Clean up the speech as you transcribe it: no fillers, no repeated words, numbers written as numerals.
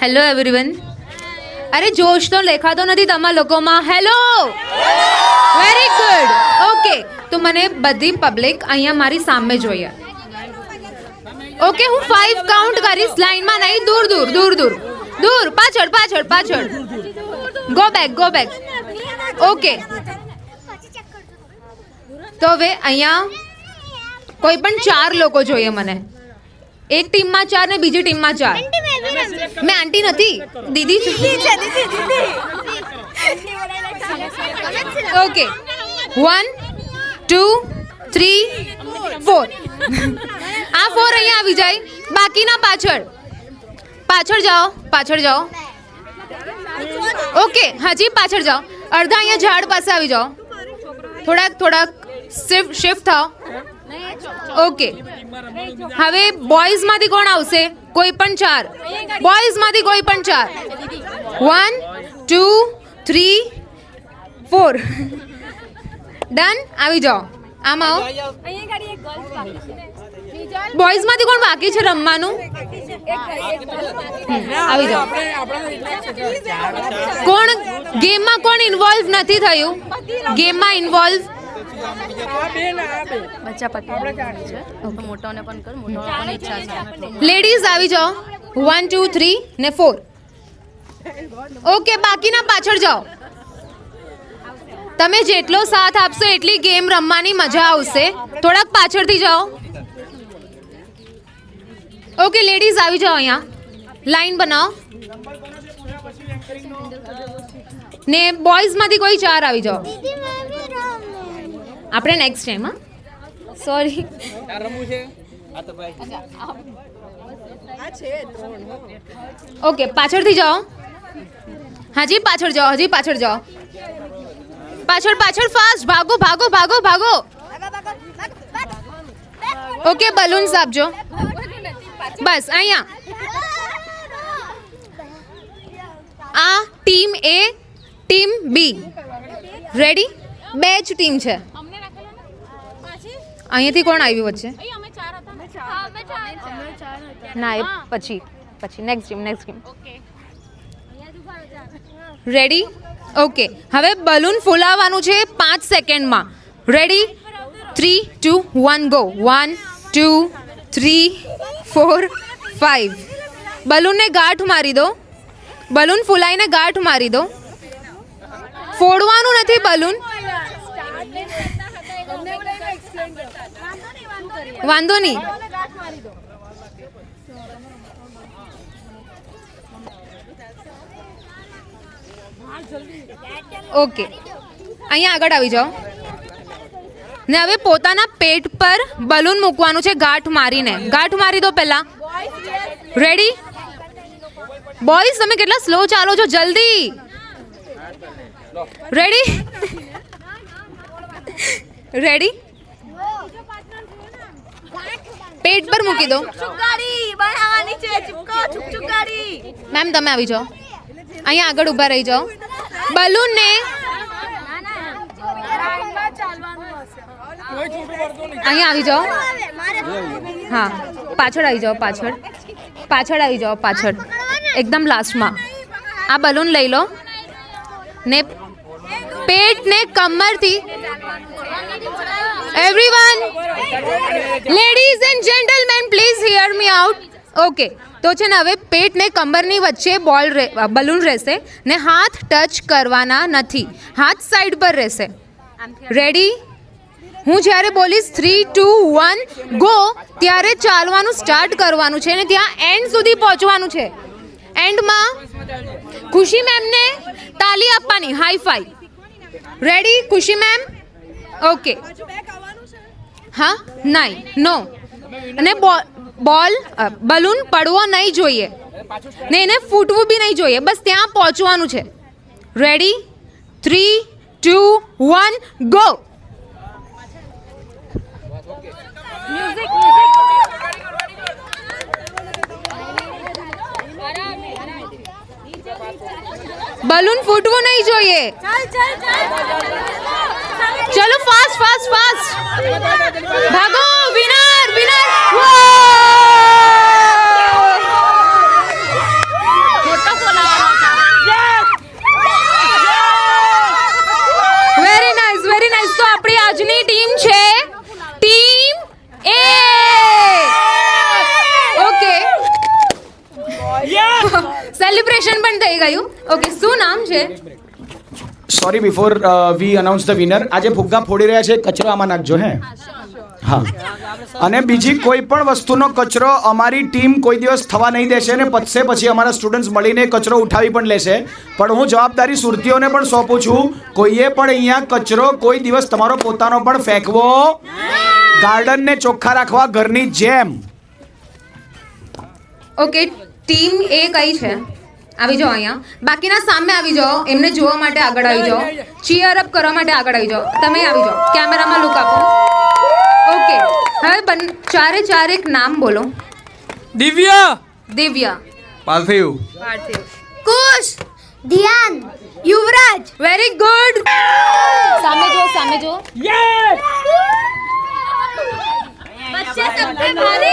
Hello everyone. અરે જોશ તો દેખાતો નથી તમારા લોકોમાં. Hello, very good. ઓકે, તો મને બધી પબ્લિક અહીંયા મારી સામે જોઈએ. ઓકે, હું 5 કાઉન્ટ કરીશ. લાઈનમાં નહીં, દૂર દૂર દૂર દૂર દૂર, પાછળ પાછળ પાછળ. Go back, go back. Okay, તો હવે અહીંયા કોઈ પણ 4 લોકો જોઈએ મને. એક ટીમમાં 4 ને બીજી ટીમમાં 4. મેં આંટી નથી, દીદી છું. ઓકે, 1 2 3 4. આ 4 અહીંયા આવી જાય, બાકીના પાછળ પાછળ જાઓ, પાછળ જાઓ. ઓકે, હજી પાછળ જાઓ. અડધા અહીંયા ઝાડ પાસે આવી જાઓ. થોડાક શિફ્ટ થાઓ. ઓકે, હવે બોયઝમાંથી કોણ આવશે? કોઈ પણ 4. બોયઝમાંથી કોઈ પણ 4. 1 2 3 4. ડન. આવી જાઓ, આમ આવો. બોયઝમાંથી કોણ બાકી છે રમવાનું? આવી જાઓ. કોણ ગેમમાં કોણ ઇન્વોલ્વ નથી થયું? ગેમમાં ઇન્વોલ્વ લેડીઝ આવી જાઓ. 1 2 3 ને 4. ઓકે, બાકીના પાછળ જાઓ. તમે જેટલો સાથ આપશો એટલી ગેમ રમવાની મજા આવશે. થોડાક પાછળથી જાઓ. ઓકે, લેડીઝ આવી જાઓ. અહીંયા લાઈન બનાવો ને બોયઝમાંથી કોઈ 4 આવી જાઓ. આપણે નેક્સ્ટ ટાઈમ. હા, સોરી. ઓકે, પાછળથી જાઓ. હજી પાછળ જાઓ, હજી પાછળ જાઓ. પાછળ પાછળ, ફાસ્ટ ભાગો ભાગો ભાગો ભાગો. ઓકે, બલૂન્સ આપજો. બસ અહીંયા. આ ટીમ એ, ટીમ બી. રેડી? 2 જ ટીમ છે. અહીંયાથી કોણ આવ્યું વચ્ચે? ના, એ પછી નેક્સ્ટ ટીમ. રેડી? ઓકે, હવે બલૂન ફૂલાવવાનું છે 5 સેકન્ડમાં. રેડી? 3 2 1 ગો. 1 2 3 4 5. બલૂનને ગાંઠ મારી દો. બલૂન ફૂલાઈને ગાંઠ મારી દો. ફોડવાનું નથી બલૂન. વાંધો નહીં. ઓકે, અહીંયા આગળ આવી જાઓ ને હવે પોતાના પેટ પર બલૂન મૂકવાનું છે ગાંઠ મારીને. ગાંઠ મારી દો પહેલા. રેડી? બોયઝ તમે કેટલા સ્લો ચાલો છો, જલ્દી. રેડી? રેડી? પેટ પર મૂકી દો. મેમ તમે આવી જાઓ. અહીંયા આગળ ઊભા રહી જાઓ. બલૂનને અહીંયા આવી જાઓ. હા, પાછળ આવી જાઓ. પાછળ આવી જાઓ. પાછળ એકદમ લાસ્ટમાં. આ બલૂન લઈ લો ને પેટને કમરથી. Everyone, ladies and gentlemen, please hear me out. Okay, તો છે ને હવે પેટને કમરની વચ્ચે બલૂન રહેશે ને હાથ ટચ કરવાના નથી. હાથ સાઈડ પર રહેશે. રેડી? હું જ્યારે બોલીશ 3 2 1 ગો ત્યારે ચાલવાનું સ્ટાર્ટ કરવાનું છે ને ત્યાં એન્ડ સુધી પહોંચવાનું છે. એન્ડમાં ખુશી મેમને તાલી આપવાની, હાઈ ફાઈ. રેડી ખુશી મેમ? ઓકે. હા, નહીં, નો. અને બલૂન પડવો નહીં જોઈએ ને એને ફૂટવું બી નહીં જોઈએ. બસ ત્યાં પહોંચવાનું છે. રેડી? 3 2 1 ગો. બલૂન ફૂટવું નહીં જોઈએ. ચલો ફાસ્ટ ફાસ્ટ ફાસ્ટ ભાગો. Winner winner. ગયું. ઓકે, શું નામ છે? Sorry, before we announce the winner, આજે ફુગ્ગા ફોડી રહ્યા છે, કચરો આમાં નાખજો હે. હા, અને બીજી કોઈ પણ વસ્તુનો કચરો અમારી ટીમ કોઈ દિવસ થવા નહીં દેશે ને પતશે પછી અમારા સ્ટુડન્ટ્સ મળીને કચરો ઉઠાવી પણ લેશે. પણ હું જવાબદારી સુરતીઓને પણ સોંપું છું, કોઈએ પણ અહીંયા કચરો કોઈ દિવસ તમારો પોતાનો પણ ફેંકવો, ગાર્ડનને ચોખ્ખા રાખવા ઘરની જેમ. ઓકે, ટીમ એ કઈ છે? આવી જાઓ અહીંયા. બાકીના સામે આવી જાઓ, એમને જોવા માટે આગળ આવી જાઓ, ચીયર અપ કરવા માટે આગળ આવી જાઓ. તમે આવી જાઓ, કેમેરામાં લુક આપો. ઓકે, હવે ચારે ચાર એક નામ બોલો. દિવ્યા, પાર્થિવ, કુશ, ધ્યાન, યુવરાજ. Very good. સામે જો. બચ્ચે સબ पे भारी